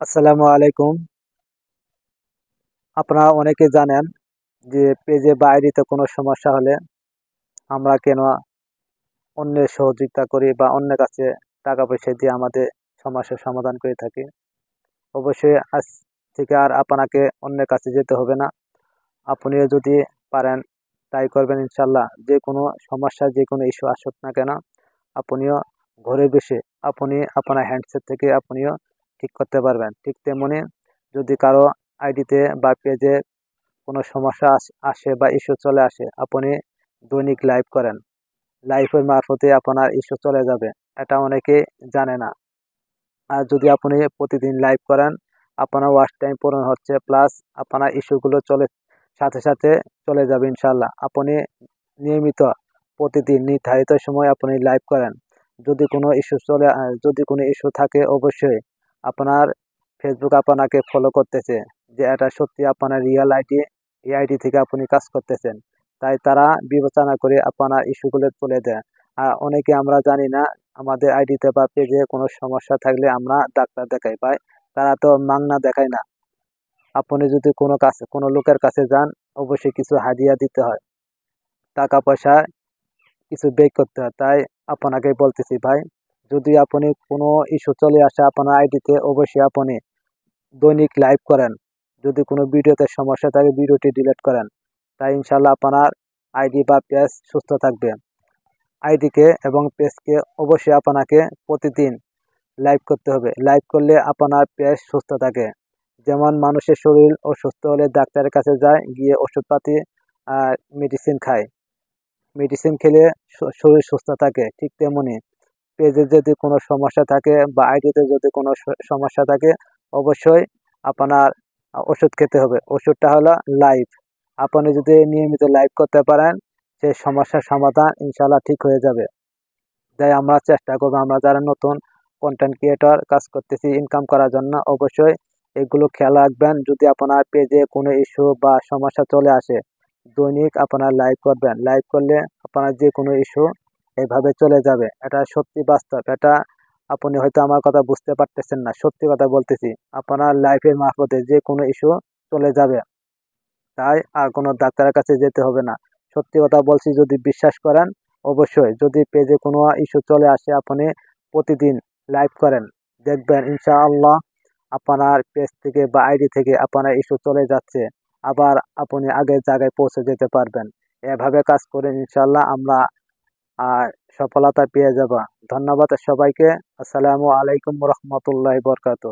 আসসালামু আলাইকুম। আপনারা অনেকে জানেন যে পেজে বা আইডিতে কোনো সমস্যা হলে আমরা কেন অন্যের সহযোগিতা করি বা অন্যের কাছে টাকা পয়সা দিয়ে আমাদের সমস্যার সমাধান করে থাকি। অবশ্যই আজ থেকে আর আপনাকে অন্যের কাছে যেতে হবে না। আপনিও যদি পারেন তাই করবেন ইনশাল্লাহ। যে কোনো সমস্যা, যে কোনো ইস্যু আসুক না কেন, আপনিও ঘরে বসে আপনি আপনার হ্যান্ডসেট থেকে আপনিও ঠিক করতে পারবেন। ঠিক তেমনি যদি কারো আইডিতে বা পেজে কোনো সমস্যা আসে বা ইস্যু চলে আসে, আপনি দৈনিক লাইভ করেন, লাইভের মারফতে আপনার ইস্যু চলে যাবে। এটা অনেকে জানে না। আর যদি আপনি প্রতিদিন লাইভ করেন, আপনার ওয়াচ টাইম পূরণ হচ্ছে, প্লাস আপনার ইস্যুগুলো সাথে সাথে চলে যাবে ইনশাল্লাহ। আপনি নিয়মিত প্রতিদিন নির্ধারিত সময় আপনি লাইভ করেন। যদি কোনো ইস্যু থাকে, অবশ্যই আপনার ফেসবুক আপনাকে ফলো করতেছে যে এটা সত্যি আপনার রিয়েল আইডি, এই আইডি থেকে আপনি কাজ করতেছেন, তাই তারা বিবেচনা করে আপনার ইস্যুগুলো তুলে দেয়। আর অনেকে আমরা জানি না, আমাদের আইডিতে বা পেজে কোনো সমস্যা থাকলে আমরা ডাক্তার দেখাই পাই, তারা তো মাংনা দেখায় না। আপনি যদি কোনো লোকের কাছে যান, অবশ্যই কিছু হাদিয়া দিতে হয়, টাকা পয়সা কিছু ব্যয় করতে হয়। তাই আপনাকে বলতেছি ভাই, যদি আপনি কোনো ইস্যু চলে আসে আপনার আইডিতে, অবশ্যই আপনি দৈনিক লাইভ করেন। যদি কোনো ভিডিওতে সমস্যা থাকে, ভিডিওটি ডিলিট করেন। তাই ইনশাল্লাহ আপনার আইডি বা পেজ সুস্থ থাকবে। আইডিকে এবং পেজকে অবশ্যই আপনাকে প্রতিদিন লাইভ করতে হবে। লাইভ করলে আপনার পেজ সুস্থ থাকে। যেমন মানুষের শরীর অসুস্থ হলে ডাক্তারের কাছে যায়, গিয়ে ওষুধপাতি মেডিসিন খায়, মেডিসিন খেলে শরীর সুস্থ থাকে। ঠিক তেমনি পেজে যদি কোনো সমস্যা থাকে বা আইডিতে যদি কোনো সমস্যা থাকে, অবশ্যই আপনার ওষুধ খেতে হবে। ওষুধটা হলো লাইভ। আপনি যদি নিয়মিত লাইভ করতে পারেন, সেই সমস্যার সমাধান ইনশাল্লাহ ঠিক হয়ে যাবে। তাই আমরা চেষ্টা করবো, আমরা যারা নতুন কন্টেন্ট ক্রিয়েটর কাজ করতেছি ইনকাম করার জন্য, অবশ্যই এগুলো খেয়াল রাখবেন। যদি আপনার পেজে কোনো ইস্যু বা সমস্যা চলে আসে, দৈনিক আপনার লাইভ করবেন। লাইভ করলে আপনার যে কোনো ইস্যু এভাবে চলে যাবে। এটা সত্যি বাস্তব। এটা আপনি হয়তো আমার কথা বুঝতে পারতেছেন না, সত্যি কথা বলতেছি। আপনার লাইফের মারফতে যে কোনো ইস্যু চলে যাবে, তাই আর কোনো ডাক্তারের কাছে যেতে হবে না। সত্যি কথা বলছি, যদি বিশ্বাস করেন, অবশ্যই যদি পেজে কোনো ইস্যু চলে আসে, আপনি প্রতিদিন লাইভ করেন, দেখবেন ইনশাআল্লাহ আপনার পেজ থেকে বা আইডি থেকে আপনার ইস্যু চলে যাচ্ছে। আবার আপনি আগের জায়গায় পৌঁছে যেতে পারবেন। এভাবে কাজ করেন, ইনশাআল্লাহ আমরা সফলতা পেয়ে যাব। ধন্যবাদ সবাইকে। আসসালামু আলাইকুম রহমতুল্লাহ বরকাত।